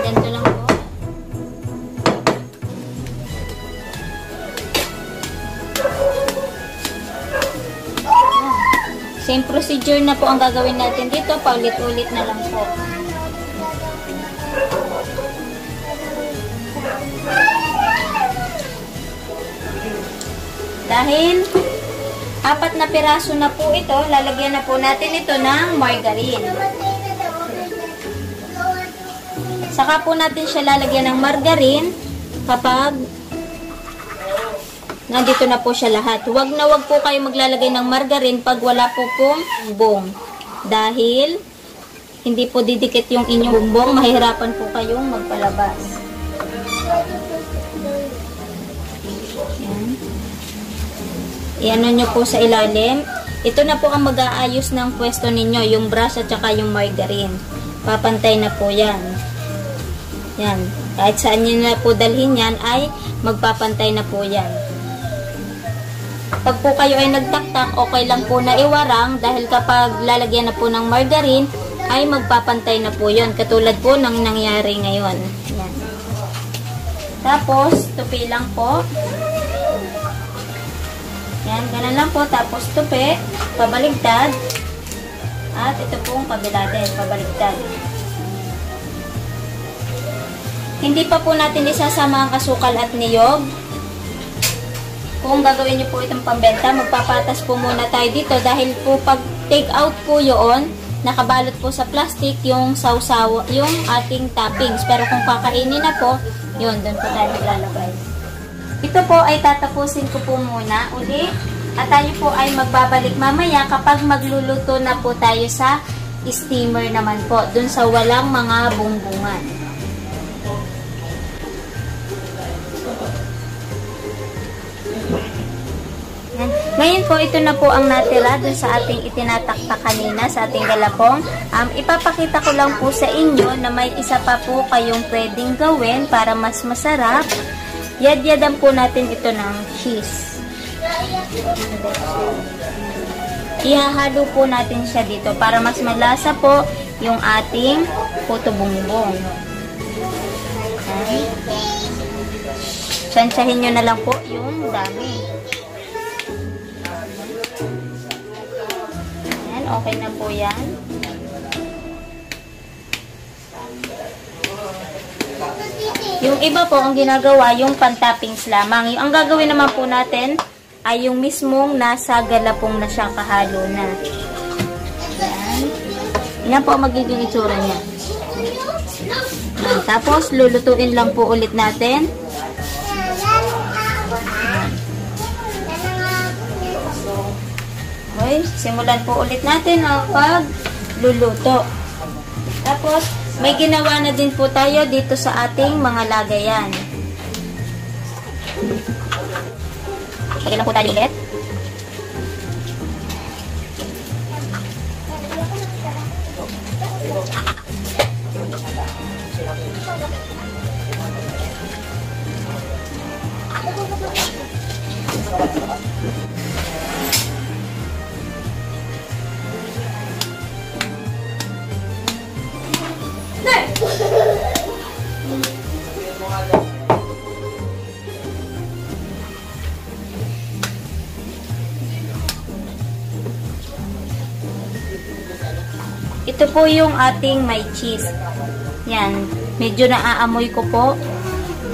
Ganito lang po. Same procedure na po ang gagawin natin dito. Paulit-ulit na lang po. Dahil 4 na piraso na po ito, lalagyan na po natin ito ng margarine. Saka po natin siya lalagyan ng margarine kapag nandito na po siya lahat. Huwag na huwag po kayo maglalagay ng margarine pag wala po pong bumbong. Dahil hindi po didikit yung inyong bumbong, mahihirapan po kayong magpalabas. Yan. Iano nyo po sa ilalim. Ito na po ang mag-aayos ng pwesto ninyo, yung brush at saka yung margarine. Papantay na po yan. Yan. Kahit saan nyo na po dalhin yan, ay magpapantay na po yan. Pag po kayo ay nagtaktak, okay lang po na iwarang dahil kapag lalagyan na po ng margarine, ay magpapantay na po yun. Katulad po ng nangyari ngayon. Yan. Tapos, tupi lang po. Yan, ganun lang po. Tapos, tupi, pabaligtad. At ito pong kabila din, pabaligtad. Hindi pa po natin isasama ang asukal at niyog. Kung gagawin nyo po itong pambenta, magpapatas po muna tayo dito dahil po pag take out po yun, nakabalot po sa plastic yung sausaw, yung ating toppings. Pero kung kakainin na po, yun, doon po tayo maglalagay. Ito po ay tatapusin ko po muna uli. At tayo po ay magbabalik mamaya kapag magluluto na po tayo sa steamer naman po. Doon sa walang mga bungbungan. Ngayon po, ito na po ang natira dun sa ating itinataktak kanina, sa ating galapong. Ipapakita ko lang po sa inyo na may isa pa po kayong pwedeng gawin para mas masarap. Yadyadan po natin ito ng cheese. Ihahalo po natin siya dito para mas malasa po yung ating puto bumbong. Tsansyahin nyo na lang po yung dami. Ayan, okay na po yan. Yung iba po, ang ginagawa, yung pan-toppings lamang. Ang gagawin naman po natin ay yung mismong nasa galapong na siya kahalo na. Ayan. Yan po ang magiging itsura niya. Ayan. Tapos, lulutuin lang po ulit natin. Ayan. Okay, simulan po ulit natin ang pagluluto. Tapos, may ginawa na din po tayo dito sa ating mga lagayan. Lagyan lang po tayo ulit. Ito po yung ating may cheese. Yan. Medyo naaamoy ko po.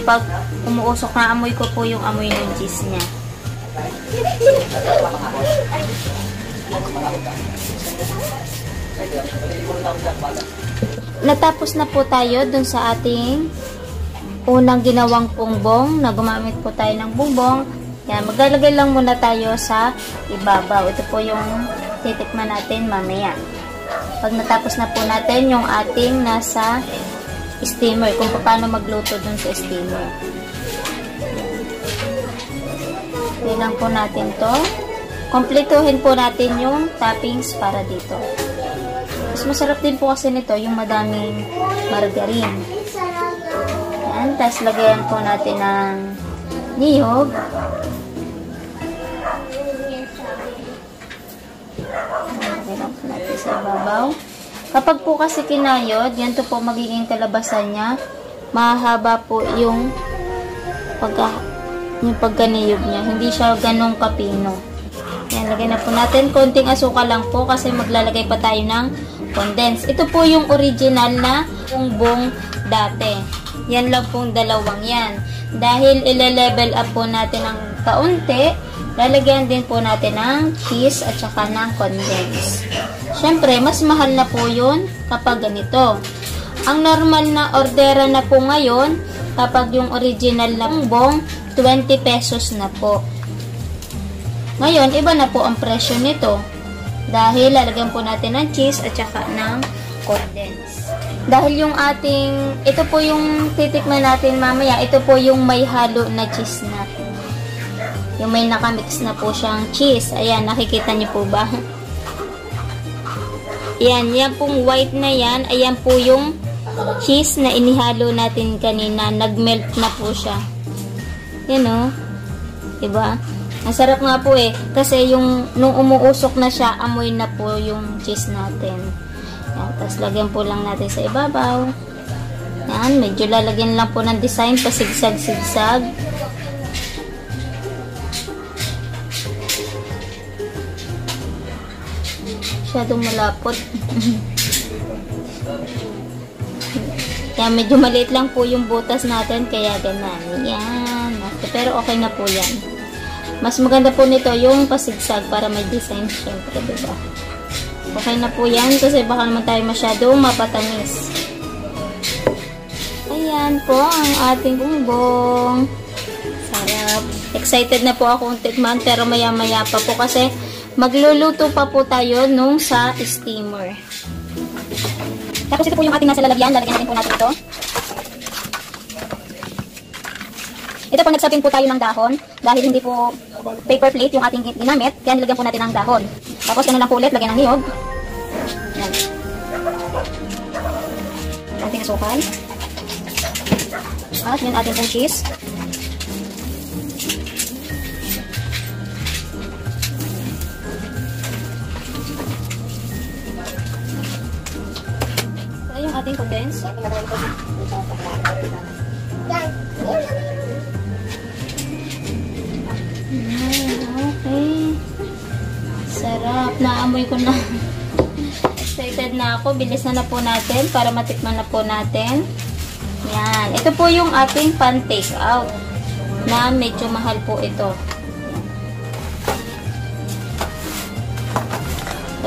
Pag umuusok na amoy ko po yung amoy ng cheese niya. Natapos na po tayo dun sa ating unang ginawang bumbong na gumamit po tayo ng bumbong. Yan. Maglalagay lang muna tayo sa ibabaw. Ito po yung titikman natin mamaya. Pag natapos na po natin yung ating nasa steamer, kung paano magluto dun sa steamer. Ito lang po natin to. Kompletuhin po natin yung toppings para dito. Mas masarap din po kasi nito yung madaming margarine. Yan. Tapos lagayan po natin ng niyog. Lagyan po natin sa ibabaw. Kapag po kasi kinayod, yan to po magiging kalabasan niya. Mahaba po yung pagkaniyog niya. Hindi siya ganong kapino. Yan, lagyan na po natin. Konting asukal lang po kasi maglalagay pa tayo ng condense. Ito po yung original na bumbong dati. Yan lang pong dalawang yan. Dahil ile-level up po natin ng kaunti, lalagyan din po natin ng cheese at saka ng condense. Siyempre, mas mahal na po yun kapag ganito. Ang normal na ordera na po ngayon, kapag yung original na bumbong, 20 pesos na po. Ngayon, iba na po ang presyo nito. Dahil lalagyan po natin ng cheese at saka ng condense. Dahil yung ating, ito po yung titikman natin mamaya, ito po yung may halo na cheese na. Yung may nakamix na po siyang cheese. Ayan, nakikita niyo po ba? Ayan, yan pong white na yan. Ayan po yung cheese na inihalo natin kanina. Nag-melt na po siya. Yan o. Diba? Ang sarap nga po eh. Kasi yung, nung umuusok na siya, amoy na po yung cheese natin. Yan, tapos lagyan po lang natin sa ibabaw. Yan, medyo lalagyan lang po ng design, pasigsag-sigsag. Masyadong malapot. Yan, medyo maliit lang po yung butas natin, kaya ganun. Yan. Pero okay na po yan. Mas maganda po nito yung pasigsag para may design, syempre, diba? Okay na po yan, kasi baka naman tayo masyadong mapatamis. Ayan po ang ating bongbong. Sarap. Excited na po akong tikman, pero maya-maya pa po kasi magluluto pa po tayo nung sa steamer. Tapos ito po yung ating nasa lalagyan. Lalagyan natin po natin ito. Ito po, nagsabing po tayo ng dahon. Dahil hindi po paper plate yung ating ginamit, kaya nilagyan po natin ng dahon. Tapos ganun lang po ulit, lagyan ng niyog. Yan. Ating asukal. At yun ating pong cheese. Yung ating condense. Okay. Sarap. Naamoy ko na. Excited na ako. Bilisan na po natin para matikman na po natin. Yan. Ito po yung ating pan take out na medyo mahal po ito.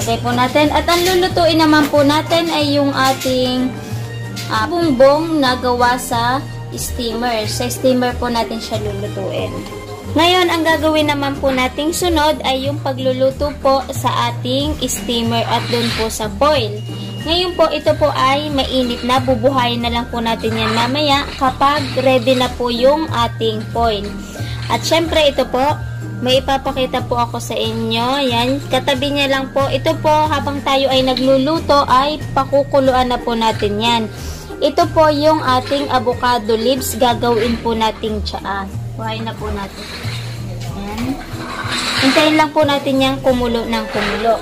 Lagay po natin. At ang lulutuin naman po natin ay yung ating bongbong na gawa sa steamer. Sa steamer po natin siya lulutuin. Ngayon, ang gagawin naman po nating sunod ay yung pagluluto po sa ating steamer at doon po sa boil. Ngayon po, ito po ay mainit na. Bubuhayin na lang po natin yan mamaya kapag ready na po yung ating foil. At syempre, ito po, may ipapakita po ako sa inyo. Yan, katabi niya lang po. Ito po, habang tayo ay nagluluto, ay pakukuluan na po natin yan. Ito po yung ating avocado leaves. Gagawin po nating tsaa. Buhayin na po natin. Yan. Hintayin lang po natin yung kumulo ng kumulo.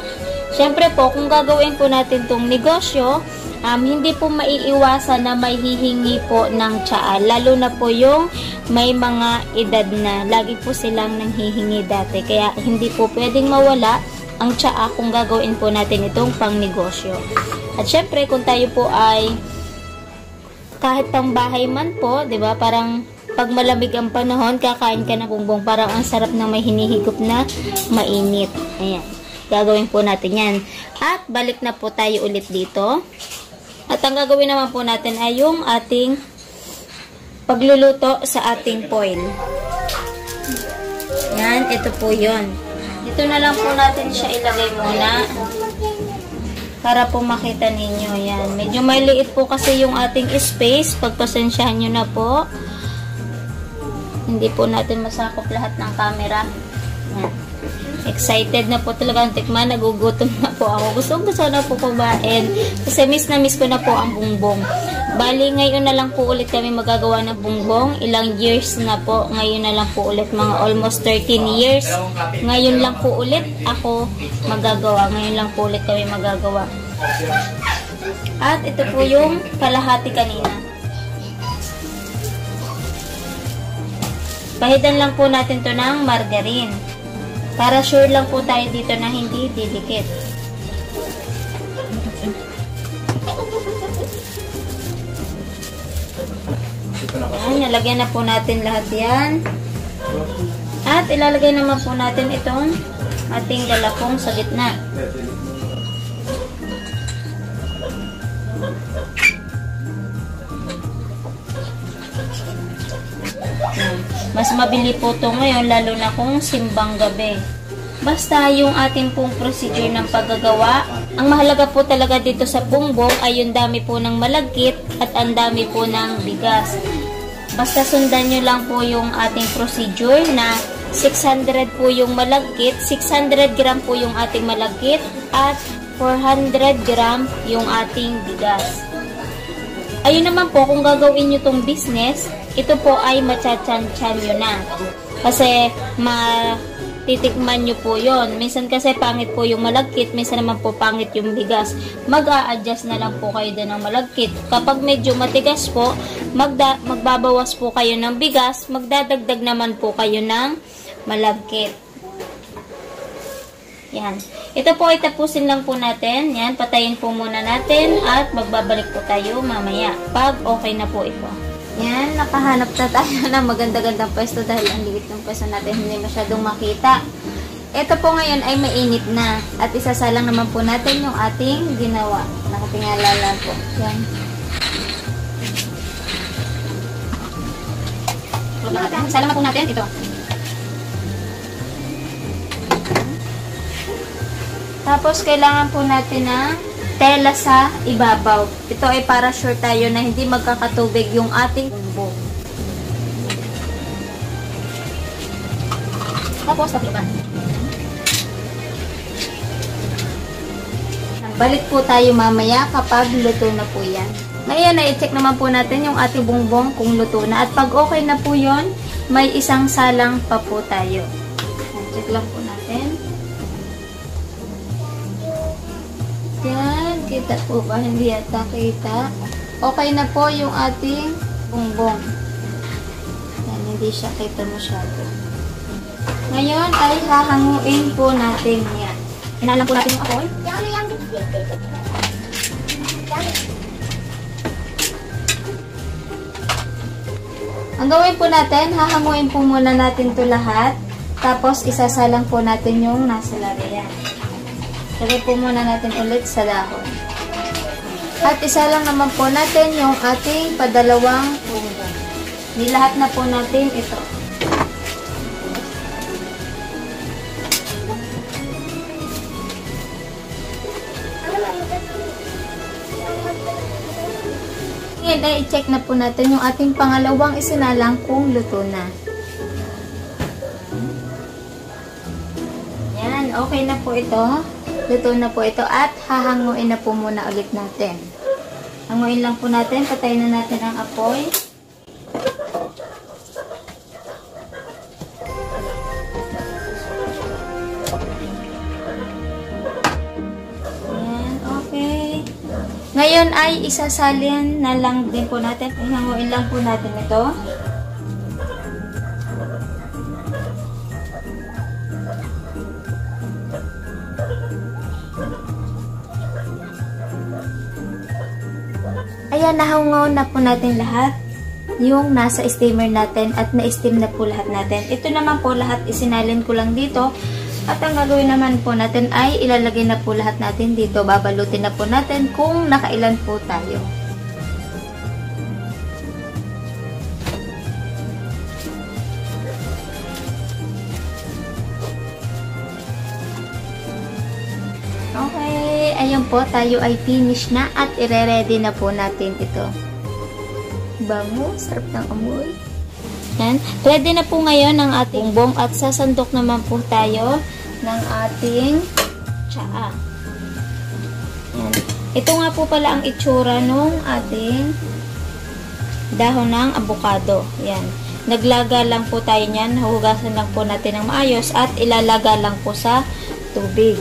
Siyempre po, kung gagawin po natin tong negosyo, hindi po maiiwasan na may hihingi po ng tsaa. Lalo na po yung may mga edad na. Lagi po silang nanghihingi dati. Kaya hindi po pwedeng mawala ang tsaa kung gagawin po natin itong pang negosyo. At syempre, kung tayo po ay kahit pang bahay man po, 'di ba? Parang pag malamig ang panahon, kakain ka ng bongbong. Parang ang sarap na may hinihigop na mainit. Ayan. Gagawin po natin yan. At balik na po tayo ulit dito. At ang gagawin naman po natin ay yung ating pagluluto sa ating foil. Yan, ito po yun. Dito na lang po natin siya ilagay muna. Para po makita ninyo. Yan. Medyo maliit po kasi yung ating space. Pagpasensyahan nyo na po. Hindi po natin masakop lahat ng camera. Yan. Excited na po talaga ang tikman. Nagugutom na po ako. Gusto na po kumain. Kasi miss na miss ko na po ang bongbong. Bali, ngayon na lang po ulit kami magagawa ng bongbong. Ilang years na po. Ngayon na lang po ulit. Mga almost 13 years. Ngayon lang po ulit ako magagawa. Ngayon lang po ulit kami magagawa. At ito po yung kalahati kanina. Pahidan lang po natin to ng margarine. Para sure lang po tayo dito na hindi didikit. Ayan, nalagyan na po natin lahat yan. At ilalagay naman po natin itong ating galapong sa gitna. Mas mabili po ito ngayon, lalo na kung simbang gabi. Basta yung ating pong procedure ng paggagawa, ang mahalaga po talaga dito sa bongbong ay yung dami po ng malagkit at ang dami po ng bigas. Basta sundan nyo lang po yung ating procedure na 600 po yung malagkit, 600 gram po yung ating malagkit, at 400 gram yung ating bigas. Ayun naman po, kung gagawin nyo tong business, ito po ay matchan-chan nyo na. Kasi, titikman nyo po yon. Minsan kasi pangit po yung malagkit, minsan naman po pangit yung bigas. Mag-a-adjust na lang po kayo din ng malagkit. Kapag medyo matigas po, magbabawas po kayo ng bigas, magdadagdag naman po kayo ng malagkit. Yan. Ito po ay tapusin lang po natin. Yan, patayin po muna natin at magbabalik po tayo mamaya pag okay na po ito. Yan, nakahanap na tayo ng maganda-gandang pwesto dahil ang liit ng pwesto natin hindi masyadong makita. Ito po ngayon ay mainit na at isasalang naman po natin yung ating ginawa. Nakatingala lang po. Yan. Isalang po natin ito. Tapos, kailangan po natin ng tela sa ibabaw. Ito ay para sure tayo na hindi magkakatubig yung ating bumbo. Tapos, taklipan. Balik po tayo mamaya kapag luto na po yan. Ngayon, na-check naman po natin yung ating bongbong kung luto na. At pag okay na po yon, may isang salang pa po tayo. Check lang po natin. Yan, kita po ba? Hindi yata kita. Okay na po yung ating bongbong. Yan, hindi siya kita masyado. Ngayon ay hahanguin po natin yan. Hinalang po natin yung apoy. Ang gawin po natin, hahanguin po muna natin to lahat. Tapos isasalang po natin yung nasa lagayan. Lagay po muna natin ulit sa dahon. At isa lang naman po natin yung ating padalawang bongbong. Nilahat na po natin ito. Ngayon ay i-check na po natin yung ating pangalawang isinalang kung luto na. Yan, okay na po ito. Luto na po ito at hahanguin na po muna ulit natin. Hanguin lang po natin, patayin na natin ang apoy. Ayan, okay. Ngayon ay isasalin na lang din po natin. Hanguin lang po natin ito. Ayan, nahungaw na po natin lahat yung nasa steamer natin at na-steam na po lahat natin. Ito naman po lahat isinalin ko lang dito at ang gagawin naman po natin ay ilalagay na po lahat natin dito. Babalutin na po natin kung nakailan po tayo. Okay, ayun po, tayo ay finish na at ire-ready na po natin ito. Bango, sarap ng amoy. Yan, ready na po ngayon ang ating bongbong at sasandok naman po tayo ng ating tsaa. Yan. Ito nga po pala ang itsura nung ating dahon ng avocado. Yan. Naglaga lang po tayo niyan, hugasan lang po natin ng maayos at ilalaga lang po sa tubig.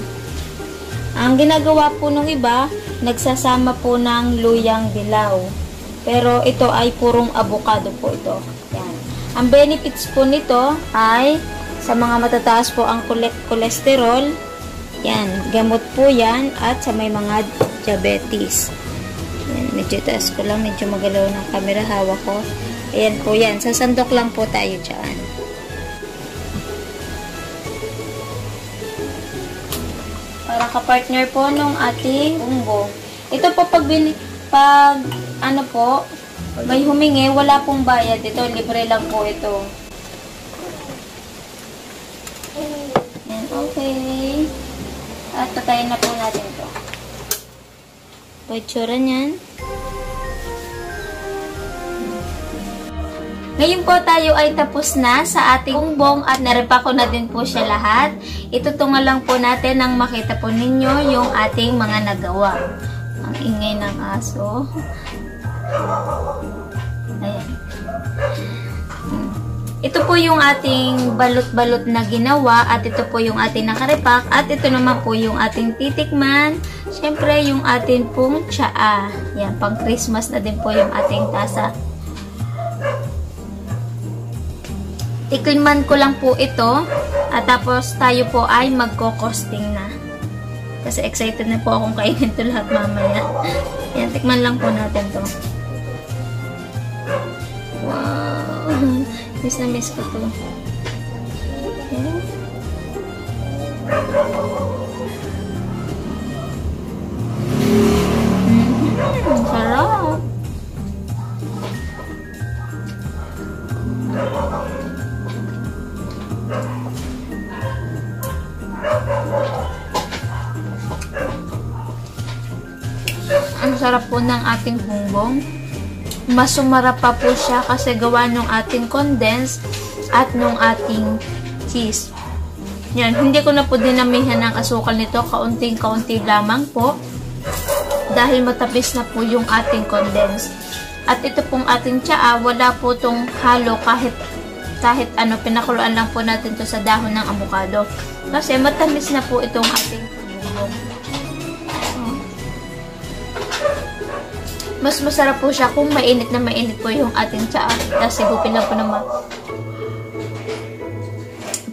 Ang ginagawa po nung iba, nagsasama po ng luyang dilaw. Pero ito ay purong avocado po ito. Yan. Ang benefits po nito ay sa mga matataas po ang cholesterol. Yan, gamot po yan at sa may mga diabetes. Yan, medyo taas ko lang, medyo magalaw ng camera, hawak ko. Ayan po yan, sasandok lang po tayo dyan. Para ka-partner po nung ating bongbong. Ito po pag ano po, may humingi, wala pong bayad ito. Libre lang po ito. Yan, okay. At patayin na po natin ito. Ito itsura niyan. Ngayon po tayo ay tapos na sa ating bongbong at narepa ko na din po siya lahat. Itutungan lang po natin nang makita po ninyo yung ating mga nagawa. Ang ingay ng aso. Ayan. Ito po yung ating balot-balot na ginawa at ito po yung ating nakarepak at ito naman po yung ating titikman. Siyempre yung ating pong tsaa. Yan, pang Christmas na din po yung ating tasa. Tikman ko lang po ito at tapos tayo po ay magko-costing na. Kasi excited na po akong kainin ito lahat mamaya. Yan, tikman lang po natin to. Wow! Miss na miss ko to. Yan. Sarap! Ang sarap po ng ating bongbong. Mas sumarap pa po siya kasi gawa nung ating condensed at nung ating cheese. Yan, hindi ko na po dinamihan ng asukal nito. Kaunting-kaunti lamang po. Dahil matapis na po yung ating condensed. At ito pong ating tsaa, wala po itong halo kahit ano, pinakuluan lang po natin to sa dahon ng avocado. Kasi matamis na po itong ating bongbong. Mas masarap po siya kung mainit na mainit po yung ating tsaa. Kasi gupin lang po naman.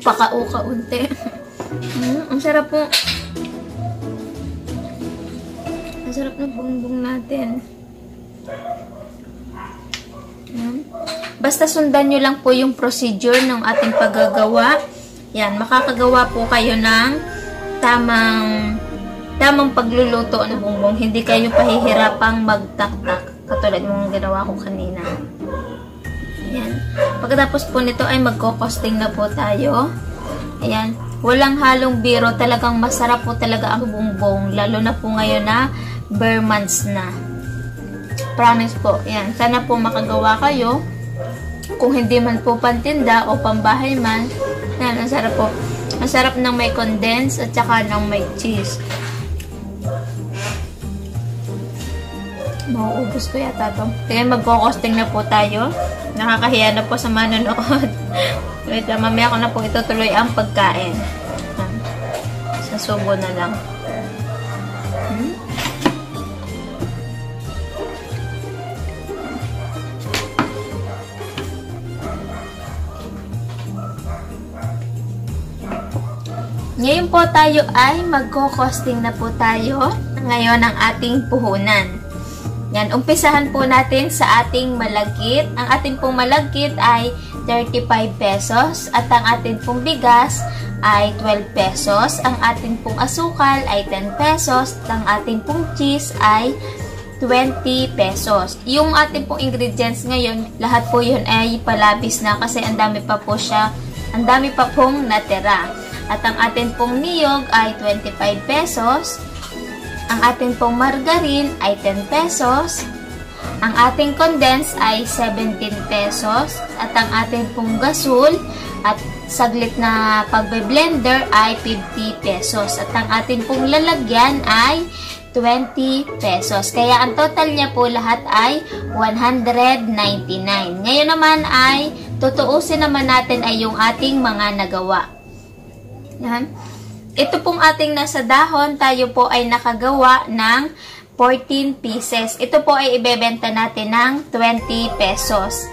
Pakau-kaunti. Ang sarap po. Ang sarap ng bongbong natin. Basta sundan nyo lang po yung procedure ng ating paggagawa. Yan, makakagawa po kayo ng tamang pagluluto ng bongbong. Hindi kayo pahihirapang magtaktak. Katulad mong ginawa ko kanina. Ayan. Pagkatapos po nito ay magko-costing na po tayo. Ayan. Walang halong biro. Talagang masarap po talaga ang bongbong. Lalo na po ngayon na bare months na. Promise po. Ayan. Sana po makagawa kayo. Kung hindi man po pantinda o pambahay man. Ayan. Ang sarap po. Ang sarap ng may condensed at saka ng may cheese. Mauubos ko yata ito. Kaya magkukosting na po tayo. Nakakahiya na po sa manonood. Wait lang, mamaya ko na po itutuloy ang pagkain. Sa subo na lang. Ngayon po tayo ay magkukosting na po tayo. Ngayon ang ating puhunan. Yan, umpisahan po natin sa ating malagkit. Ang ating pong malagkit ay 35 pesos at ang ating pong bigas ay 12 pesos. Ang ating pong asukal ay 10 pesos at ang ating pong cheese ay 20 pesos. Yung ating pong ingredients ngayon, lahat po yun ay palabis na kasi ang dami pa po siya, ang dami pa pong natira. At ang ating pong niyog ay 25 pesos. Ang ating pong margarine ay 10 pesos. Ang ating condensed ay 17 pesos. At ang ating pong gasol at saglit na pagbe-blender ay 50 pesos. At ang ating pong lalagyan ay 20 pesos. Kaya ang total niya po lahat ay 199. Ngayon naman ay tutuusin naman natin ay yung ating mga nagawa. Yan. Ito pong ating nasa dahon, tayo po ay nakagawa ng 14 pieces. Ito po ay ibebenta natin ng 20 pesos.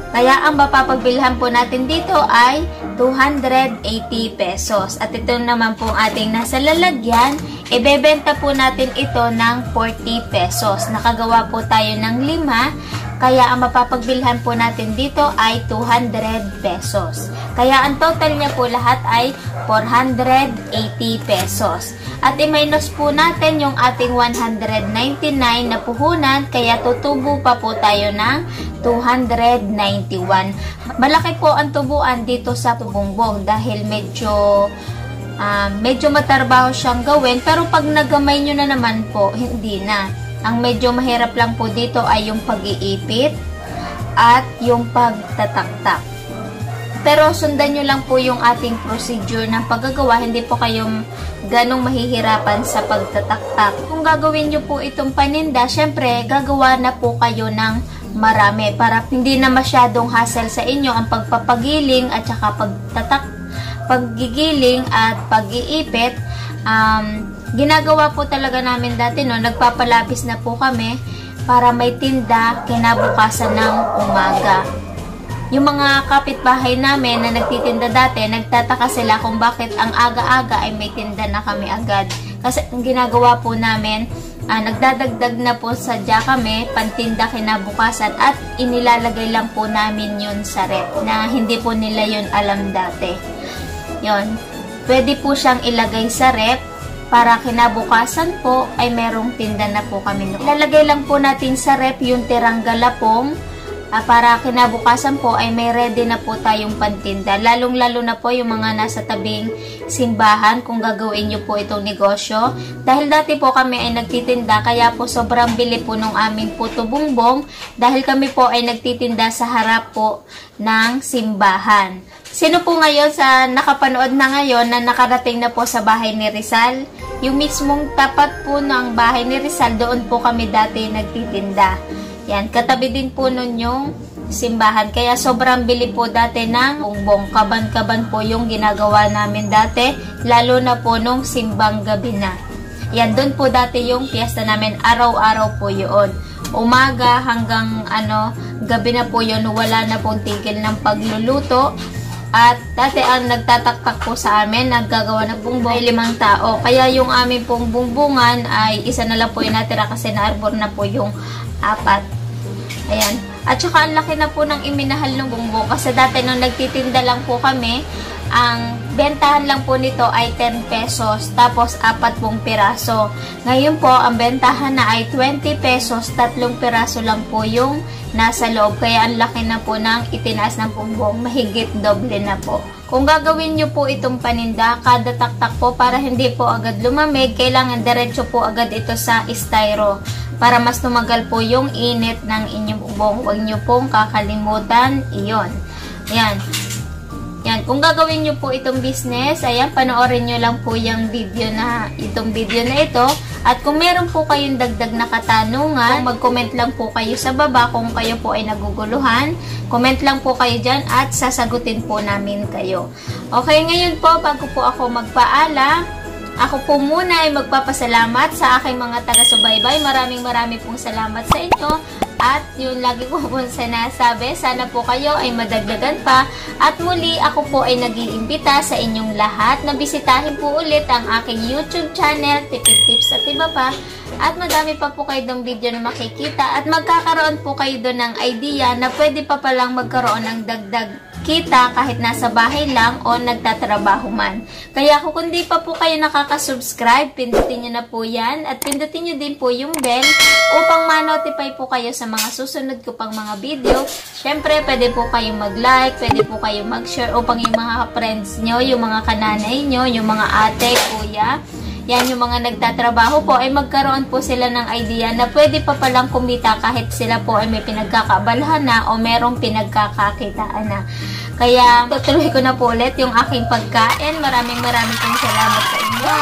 Kaya ang mapapagbilhan po natin dito ay 280 pesos. At ito naman po ating nasa lalagyan, ibebenta po natin ito ng 40 pesos. Nakagawa po tayo ng 5. Kaya ang mapapagbilhan po natin dito ay 200 pesos. Kaya ang total niya po lahat ay 480 pesos. At i-minus po natin yung ating 199 na puhunan, kaya tutubo pa po tayo ng 291. Malaki po ang tubuan dito sa bongbong dahil medyo matarbaho siyang gawin, pero pag nagamay nyo na naman po, hindi na. Ang medyo mahirap lang po dito ay yung pag-iipit at yung pagtataktak. Pero sundan nyo lang po yung ating procedure ng paggagawa, hindi po kayong ganong mahihirapan sa pagtataktak. Kung gagawin nyo po itong paninda, syempre gagawa na po kayo ng marami para hindi na masyadong hassle sa inyo ang pagpapagiling at saka paggigiling at pag-iipit. Ginagawa po talaga namin dati no, nagpapalabis na po kami para may tinda kinabukasan ng umaga. Yung mga kapitbahay namin na nagtitinda dati, nagtataka sila kung bakit ang aga-aga ay may tinda na kami agad. Kasi ang ginagawa po namin, nagdadagdag na po sadya kami, pantinda kinabukasan at inilalagay lang po namin yun sa rep na hindi po nila yun alam dati. Yun. Pwede po siyang ilagay sa rep para kinabukasan po ay merong tinda na po kami. Ilalagay lang po natin sa rep yung tirang galapong para kinabukasan po ay may ready na po tayong pantinda. Lalong-lalo na po yung mga nasa tabing simbahan kung gagawin nyo po itong negosyo. Dahil dati po kami ay nagtitinda kaya po sobrang bili po nung aming puto bumbong dahil kami po ay nagtitinda sa harap po ng simbahan. Sino po ngayon sa nakapanood na ngayon na nakarating na po sa bahay ni Rizal? Yung mismong tapat po ng bahay ni Rizal, doon po kami dati nagtitinda. Yan, katabi din po nun yung simbahan. Kaya sobrang bili po dati ng bumbong. Kaban-kaban po yung ginagawa namin dati, lalo na po nung simbang gabi na. Yan, doon po dati yung piyesta namin. Araw-araw po yun. Umaga hanggang gabi na po yun. Wala na pong tigil ng pagluluto. At dati ang nagtataktak po sa amin, naggagawa ng bumbong ay 5 tao. Kaya yung amin pong bumbungan ay isa na lang po yung natira kasi na-arbor na po yung 4. Ayan. At saka ang laki na po ng iminahal ng bumbong. Kasi dati nung nagtitinda lang po kami, ang bentahan lang po nito ay 10 pesos. Tapos 4 piraso. Ngayon po, ang bentahan na ay 20 pesos. 3 piraso lang po yung nasa loob. Kaya ang laki na po ng itinaas ng bumbong. Mahigit doble na po. Kung gagawin nyo po itong paninda, kada taktak po para hindi po agad lumamig, kailangan diretso po agad ito sa styro. Para mas tumagal po yung init ng inyong bumbong. Huwag nyo pong kakalimutan iyon. Ayan. Yan. Kung gagawin nyo po itong business, ayan, panoorin nyo lang po yung itong video na ito. At kung meron po kayong dagdag na katanungan, mag-comment lang po kayo sa baba kung kayo po ay naguguluhan. Comment lang po kayo dyan at sasagutin po namin kayo. Okay, ngayon po, bago po ako magpaalam, ako po muna ay magpapasalamat sa aking mga taga-subaybay. Maraming pong salamat sa inyo. At yun, lagi ko po sinasabi, sana po kayo ay madagdagan pa. At muli, ako po ay nag-iimbita sa inyong lahat na bisitahin po ulit ang aking YouTube channel, Tipid Tips at iba pa. At madami pa po kayo ng video na makikita. At magkakaroon po kayo doon ng idea na pwede pa palang magkaroon ng dagdag kita kahit nasa bahay lang o nagtatrabaho man. Kaya kung hindi pa po kayo nakaka-subscribe, pindutin nyo na po yan at pindutin nyo din po yung bell upang ma-notify po kayo sa mga susunod ko pang mga video. Syempre, pwede po kayong mag-like, pwede po kayong mag-share upang yung mga friends nyo, yung mga kananay nyo, yung mga ate, kuya, yan yung mga nagtatrabaho po ay magkaroon po sila ng idea na pwede pa palang kumita kahit sila po ay may pinagkakaabalahan na o merong pinagkakakitaan na. Kaya tutuloy ko na po ulit yung aking pagkain. Maraming pong salamat sa inyo.